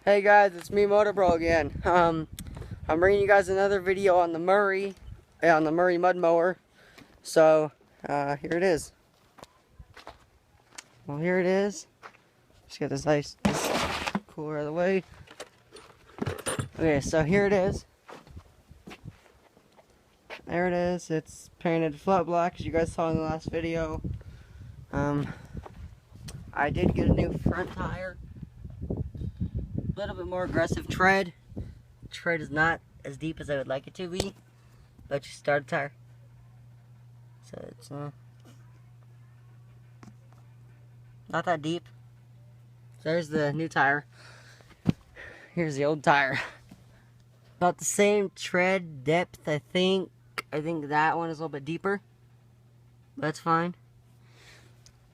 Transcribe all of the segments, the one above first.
Hey guys, it's me, Motorbro again. I'm bringing you guys another video on the Murray mud mower. So here it is. Well, here it is. Just get this cooler out of the way. Okay, so here it is. There it is. It's painted flat black, as you guys saw in the last video. I did get a new front tire. A little bit more aggressive tread. Tread is not as deep as I would like it to be, but just start a tire. So it's not that deep. So there's the new tire. Here's the old tire. About the same tread depth, I think. I think that one is a little bit deeper. That's fine.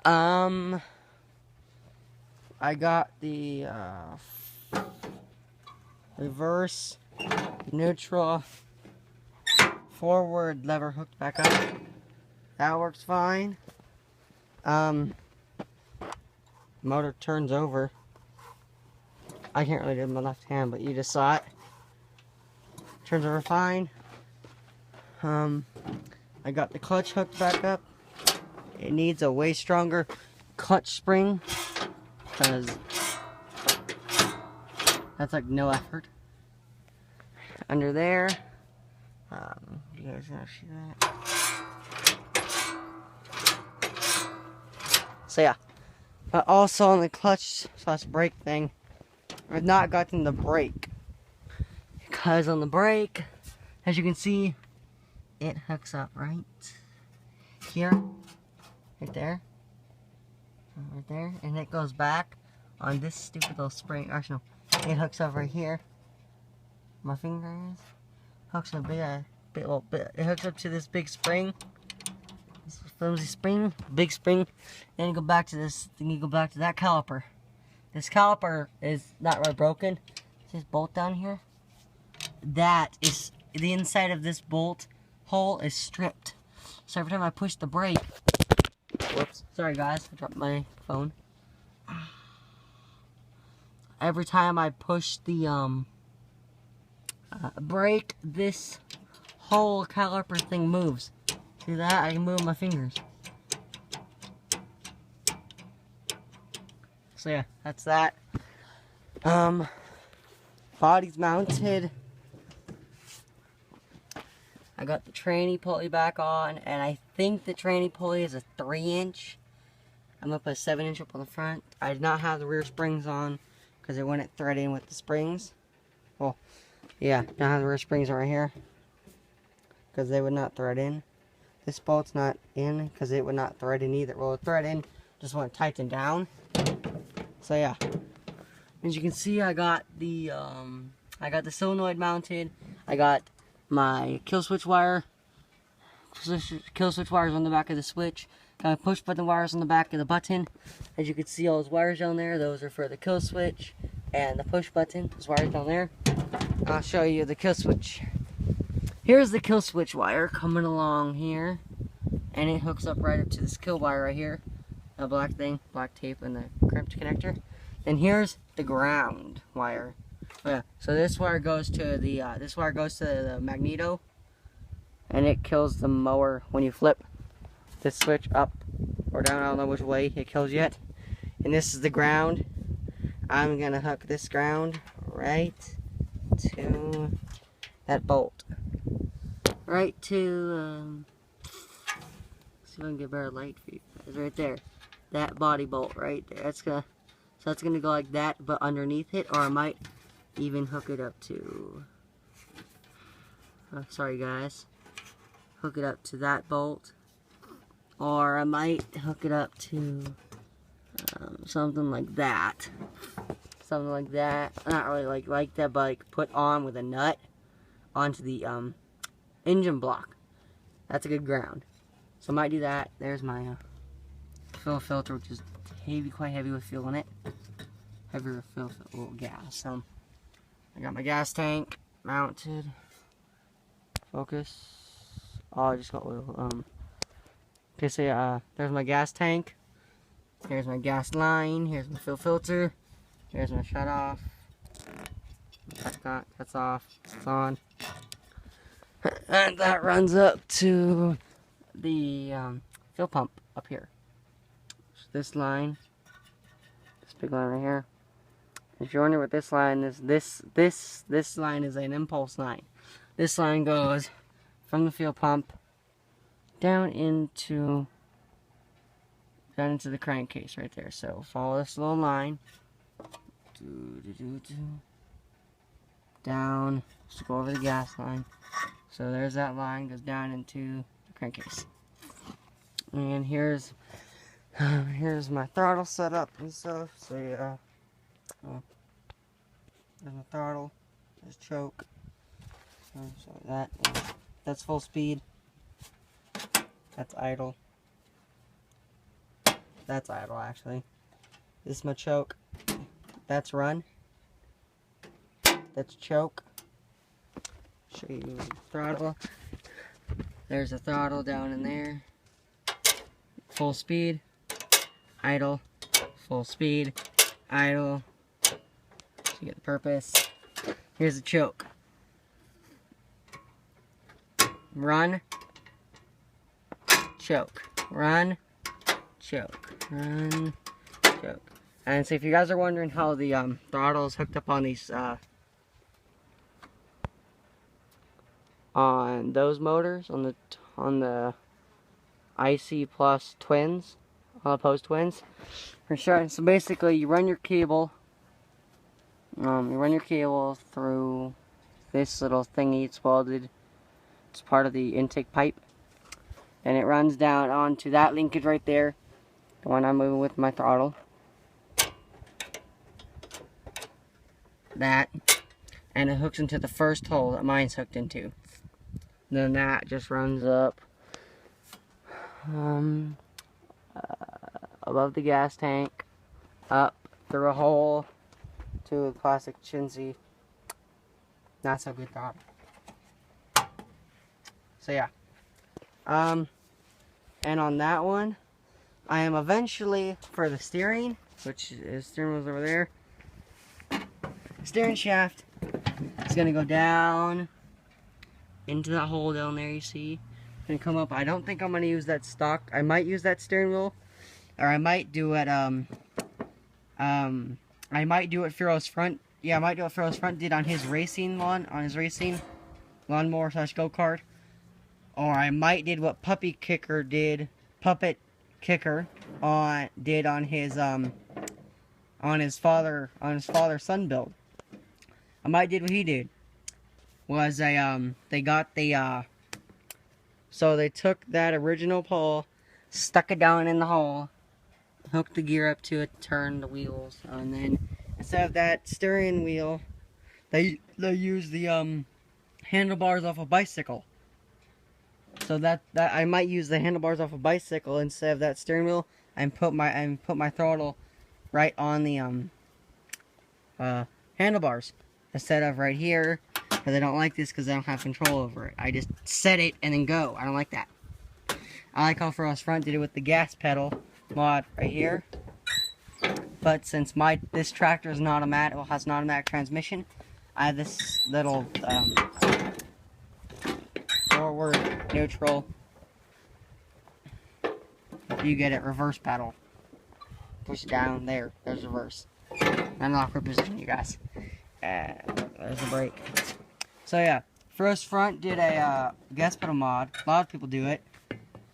I got the reverse, neutral, forward lever hooked back up. That works fine. Motor turns over. I can't really do it with my left hand, but you just saw it. Turns over fine. I got the clutch hooked back up. It needs a way stronger clutch spring, because that's like no effort. Under there, you guys gonna see that? So yeah, but also on the clutch / brake thing, I've not gotten the brake, because on the brake, as you can see, it hooks up right here, right there, and it goes back on this stupid little spring. Actually, no, it hooks up right here. My fingers hooks up a little bit. It hooks up to this big spring, this flimsy spring, big spring. Then you go back to this. Then you go back to that caliper. This caliper is not really broken. It's this bolt down here. That is the inside of this bolt hole is stripped. So every time I push the brake, whoops, sorry guys, I dropped my phone. Every time I push the brake, this whole caliper thing moves. See that? I can move my fingers. So yeah, that's that. Body's mounted. I got the tranny pulley back on, and I think the tranny pulley is a 3-inch. I'm going to put a 7-inch up on the front. I did not have the rear springs on, because it wouldn't thread in with the springs. Well, yeah, don't have the rear springs right here, because they would not thread in. This bolt's not in, because it would not thread in either. Well, it thread in, just want to tighten down. So yeah, as you can see, I got the solenoid mounted. I got my kill switch wire. Kill switch wires on the back of the switch. Got my push button wires on the back of the button. As you can see, all those wires down there, those are for the kill switch and the push button. Those wires down there. I'll show you the kill switch. Here's the kill switch wire coming along here, and it hooks up right up to this kill wire right here. A black thing, black tape, and the crimped connector. Then here's the ground wire. Oh yeah, so this wire goes to the magneto, and it kills the mower when you flip this switch up or down. I don't know which way it kills yet. And this is the ground. I'm gonna hook this ground right to that bolt, right to see if I can get better light for you guys. Right there, that body bolt right there. So that's gonna go like that, but underneath it, or I might even hook it up to, sorry guys, hook it up to that bolt, or I might hook it up to something like that, not really like that, but like put on with a nut onto the engine block. That's a good ground, so I might do that. There's my fuel filter, which is quite heavy with fuel in it, heavier fuel, little gas. I got my gas tank mounted. Focus. Oh, I just got oil. Okay, so there's my gas tank. Here's my gas line. Here's my fuel filter. Here's my shut off. That's off. It's on. And that runs up to the fuel pump up here. So this line, this big line right here. If you're wondering what this line is, this line is an impulse line. This line goes from the fuel pump down into the crankcase right there. So follow this little line. Down. Just go over the gas line. So there's that line, goes down into the crankcase. And here's my throttle setup and stuff. So yeah, there's my throttle, there's choke. So that's full speed. That's idle. That's idle actually. This is my choke. That's run. That's choke. Show you the throttle. There's a throttle down in there. Full speed, idle, full speed, idle. So you get the purpose. Here's the choke. Run, choke, run, choke, run, choke. And so if you guys are wondering how the throttle is hooked up on these on those motors, on the IC plus twins, opposed twins, for sure. So basically, you run your cable. Through this little thingy. It's welded. It's part of the intake pipe, and it runs down onto that linkage right there, the one I'm moving with my throttle. That, and it hooks into the first hole that mine's hooked into. Then that just runs up above the gas tank, up through a hole to a plastic chintzy. That's a good thought. So yeah. And on that one, I am eventually, for the steering, which is steering wheel's over there, steering shaft is gonna go down into that hole down there, you see. It's gonna come up. I don't think I'm gonna use that stock. I might use that steering wheel, or I might do it I might do what Firo's front. Yeah, I might do what Firo's front did on his racing lawnmower / go-kart. Or I might did what Puppet Kicker did on his father-son build. I might did what he did. Was so they took that original pole, stuck it down in the hole, hooked the gear up to it, turned the wheels, and then instead of that steering wheel, they use the handlebars off a bicycle. So that I might use the handlebars off a bicycle instead of that steering wheel, and put my throttle right on the handlebars instead of right here, because I don't like this because I don't have control over it. I just set it and then go. I don't like that. I like how Firo's front did it with the gas pedal mod right here. But since this tractor is not automatic, well, has an automatic transmission, I have this little forward, neutral, you get it, reverse pedal. Push it down, there's reverse. I'm not for position, you guys. There's a brake. So yeah, Firo's front did a gas pedal mod. A lot of people do it.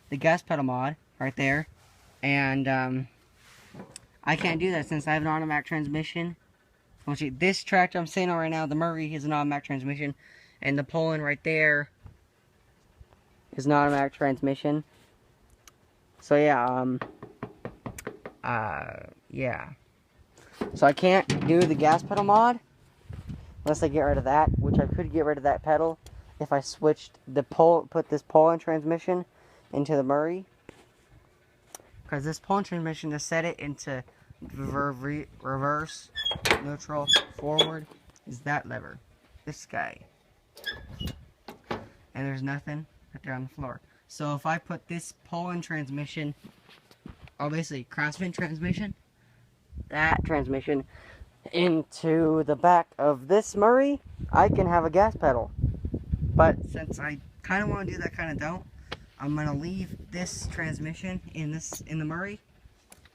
The gas pedal mod, right there. And I can't do that since I have an automatic transmission. This tractor I'm sitting on right now, the Murray, is an automatic transmission. And the Poland right there is an automatic transmission. So yeah, yeah. So I can't do the gas pedal mod unless I get rid of that, which I could get rid of that pedal if I switched put this Poland transmission into the Murray. Because this Poland transmission, to set it into reverse, neutral, forward, is that lever. This guy. And there's nothing right there on the floor. So if I put this Poland transmission, or basically Craftsman transmission, that transmission into the back of this Murray, I can have a gas pedal. But since I kind of want to do that, kind of don't, I'm gonna leave this transmission in the Murray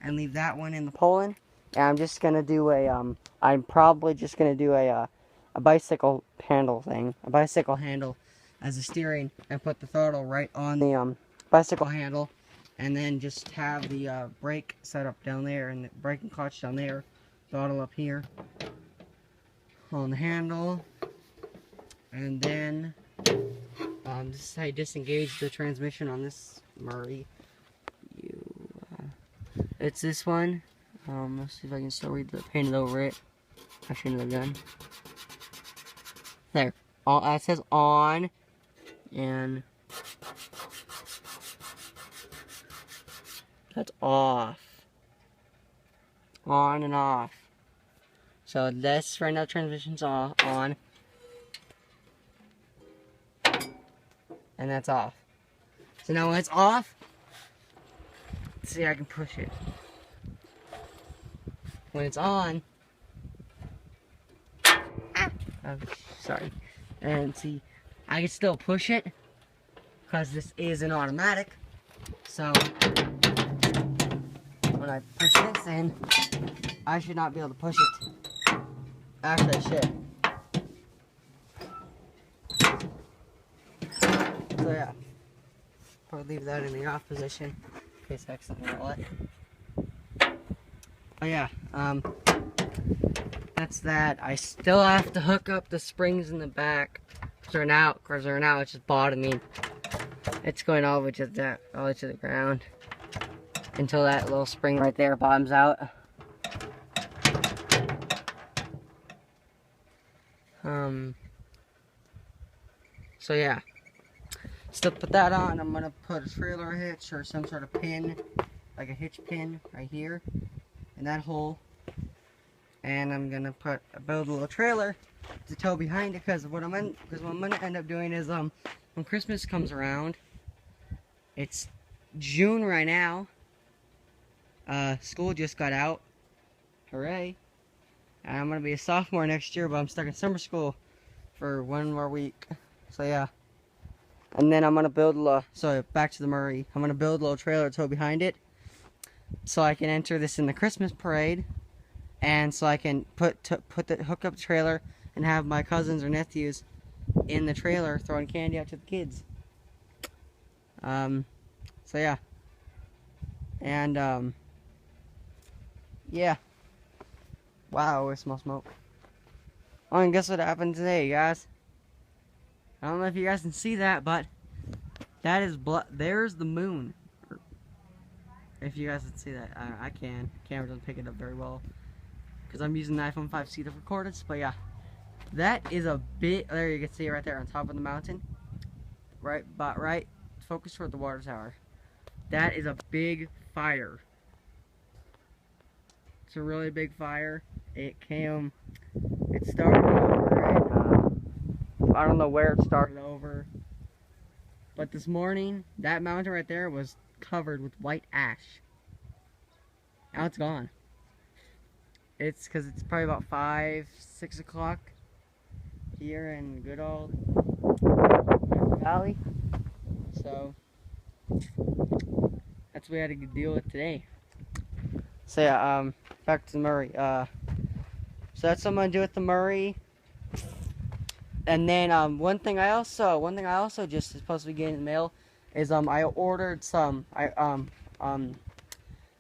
and leave that one in the Poland. And I'm just gonna do I'm probably just gonna do a bicycle handle thing, a bicycle handle as a steering, and put the throttle right on the bicycle handle, and then just have the brake set up down there and the braking clutch down there, throttle up here on the handle, and then this is how you disengage the transmission on this Murray. It's this one. Let's see if I can still read the painted over it. Actually, another gun. There. It says on, and that's off. On and off. So this right now, transmission's on, and that's off. So now when it's off, see, I can push it. When it's on, oh, sorry, and see, I can still push it because this is an automatic. So when I push this in, I should not be able to push it. Actually, I should. So yeah, probably leave that in the off position in case I accidentally roll it. But yeah, that's that. I still have to hook up the springs in the back. Because they're now it's just bottoming. It's going all the way to the ground until that little spring right there bottoms out. So yeah, still put that on. I'm gonna put a trailer hitch or some sort of pin, like a hitch pin, right here in that hole, and I'm gonna build a little trailer to tow behind it. Because what I'm gonna end up doing is when Christmas comes around, it's June right now. School just got out, hooray! And I'm gonna be a sophomore next year, but I'm stuck in summer school for one more week. So yeah, and then I'm gonna build back to the Murray. I'm gonna build a little trailer to tow behind it, so I can enter this in the Christmas parade, and so I can hook up the trailer and have my cousins or nephews in the trailer throwing candy out to the kids. So yeah, and yeah. Wow, I smell smoke. Oh, and guess what happened today, guys? I don't know if you guys can see that, but that is there's the moon. If you guys can see that, I can. Camera doesn't pick it up very well because I'm using the iPhone 5C to record it. But yeah, that is a bit. There you can see it right there on top of the mountain. Right, focus toward the water tower. That is a big fire. It's a really big fire. It started over I don't know where it started over, but this morning, that mountain right there was covered with white ash. Now it's gone. It's because it's probably about 5, 6 o'clock here in good old Valley. So, that's what we had to deal with today. So yeah, back to the Murray. So that's what I'm gonna do with the Murray. And then one thing I also just is supposed to be getting in the mail is I ordered some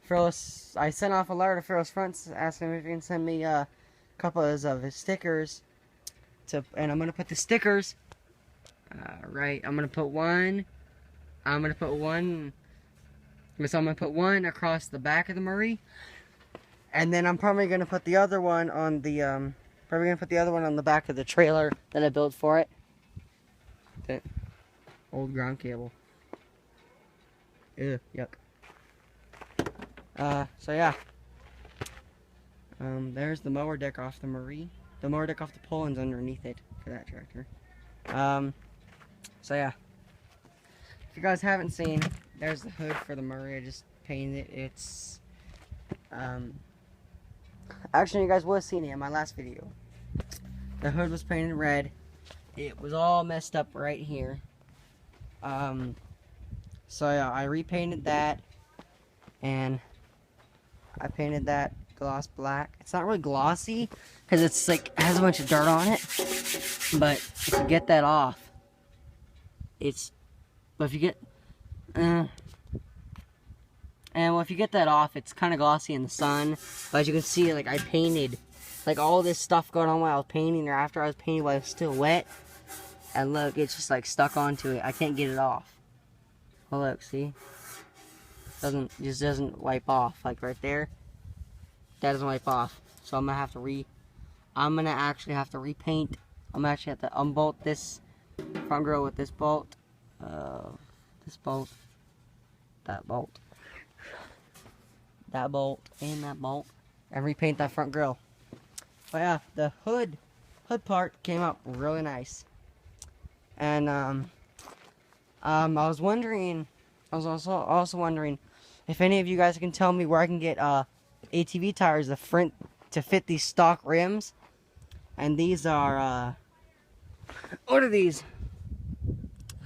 Phyllis. I sent off a letter to Phyllis Fronts asking if he can send me a couple of his stickers and I'm gonna put the stickers right. So I'm gonna put one across the back of the Murray. And then I'm probably gonna put the other one on the back of the trailer that I built for it. That old ground cable. Ew, yuck. So yeah. There's the mower deck off the Murray. The mower deck off the Poland's underneath it for that tractor. So yeah. If you guys haven't seen, there's the hood for the Murray. I just painted it. It's Actually, you guys would have seen it in my last video. The hood was painted red. It was all messed up right here. So yeah, I repainted that, and I painted that gloss black. It's not really glossy because it's like it has a bunch of dirt on it. But if you get that off, but if you get if you get that off, it's kind of glossy in the sun. But as you can see, like I painted, like all this stuff going on while I was painting, or after I was painting while it was still wet. And look, it's just like stuck onto it. I can't get it off. Oh look, see? Just doesn't wipe off. Like right there. That doesn't wipe off. So I'm gonna actually have to repaint. I'm gonna actually have to unbolt this front grill with this bolt. This bolt. That bolt. That bolt and that bolt. And repaint that front grill. But yeah, the hood part came out really nice. And I was also wondering if any of you guys can tell me where I can get ATV tires to fit these stock rims. And these are what are these?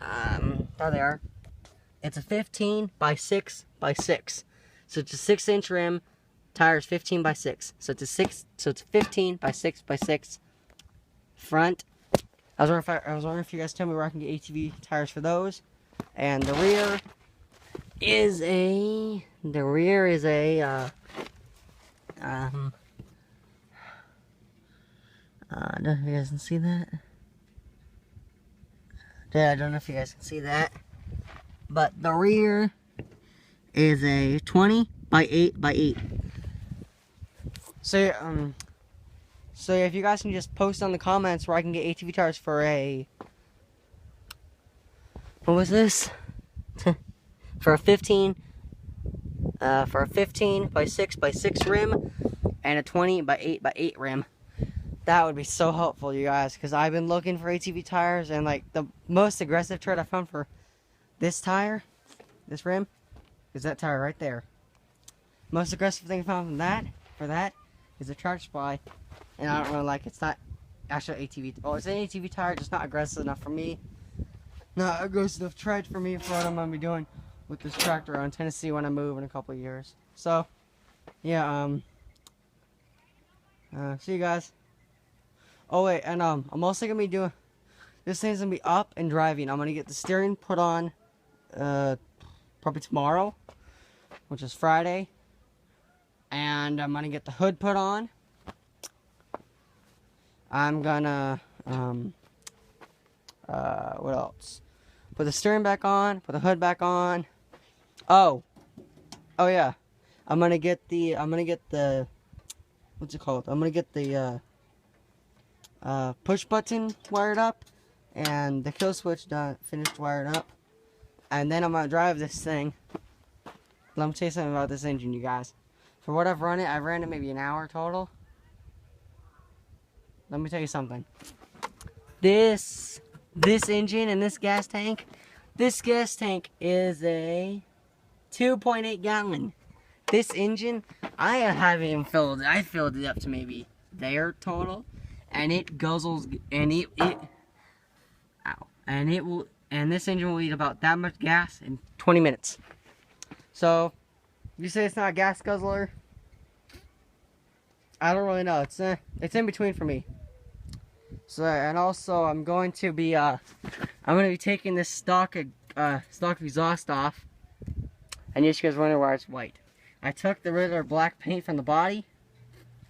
There they are. It's a 15 by 6 by 6. So it's a 6-inch rim. Tires 15 by 6. So it's a 15 by 6 by 6 front. I was wondering if you guys tell me where I can get ATV tires for those. And the rear is a I don't know if you guys can see that. Yeah, I don't know if you guys can see that. But the rear is a 20 by 8 by 8. So if you guys can just post on the comments where I can get ATV tires for a, what was this? for a 15 by 6 by 6 rim and a 20 by 8 by 8 rim. That would be so helpful, you guys, because I've been looking for ATV tires, and like the most aggressive tread I found for this tire, this rim, is that tire right there. Most aggressive thing I found for that is a Tractor Supply. And I don't really like it. It's not actual ATV. Oh, it's an ATV tire, just not aggressive enough for me. Not aggressive enough tread for me for what I'm going to be doing with this tractor around Tennessee when I move in a couple of years. So, yeah, see you guys. Oh, wait, and, I'm also going to be doing, this thing's going to be up and driving. I'm going to get the steering put on, probably tomorrow, which is Friday. And I'm going to get the hood put on. I'm gonna, what else? Put the steering back on, put the hood back on. Oh yeah. I'm gonna get the, what's it called? I'm gonna get the, push button wired up, and the kill switch finished wired up. And then I'm gonna drive this thing. Let me tell you something about this engine, you guys. For what I've ran it maybe an hour total. Let me tell you something. This engine and this gas tank is a 2.8 gallon. This engine, I haven't even filled it. I filled it up to maybe there total, and it guzzles, and and this engine will eat about that much gas in 20 minutes. So, you say it's not a gas guzzler? I don't really know. It's in between for me. So, and also I'm going to be taking this stock exhaust off. And you guys wonder why it's white. I took the regular black paint from the body,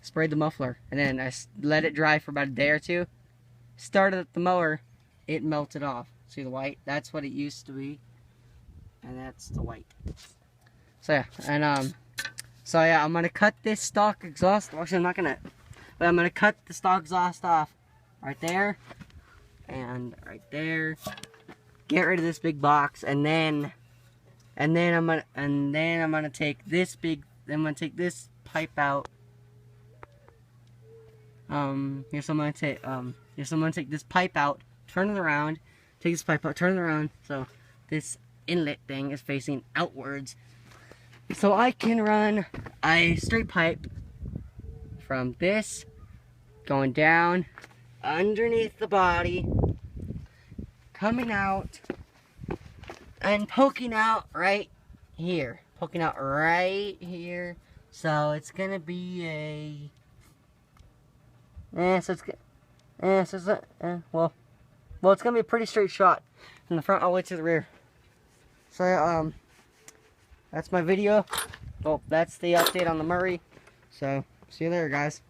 sprayed the muffler, and then I let it dry for about a day or two. Started at the mower, it melted off. See the white? That's what it used to be, and that's the white. So yeah, and I'm gonna cut this stock exhaust. Actually, I'm not gonna, but I'm gonna cut the stock exhaust off right there and right there. Get rid of this big box, and then I'm gonna take this pipe out. Here's I'm gonna take this pipe out, turn it around, take this pipe out, turn it around, so this inlet thing is facing outwards. So I can run a straight pipe from this, going down, underneath the body, coming out, and poking out right here. Poking out right here. So it's gonna be a... well, it's gonna be a pretty straight shot from the front all the way to the rear. So, that's my video. Well, that's the update on the Murray. So, see you later, guys.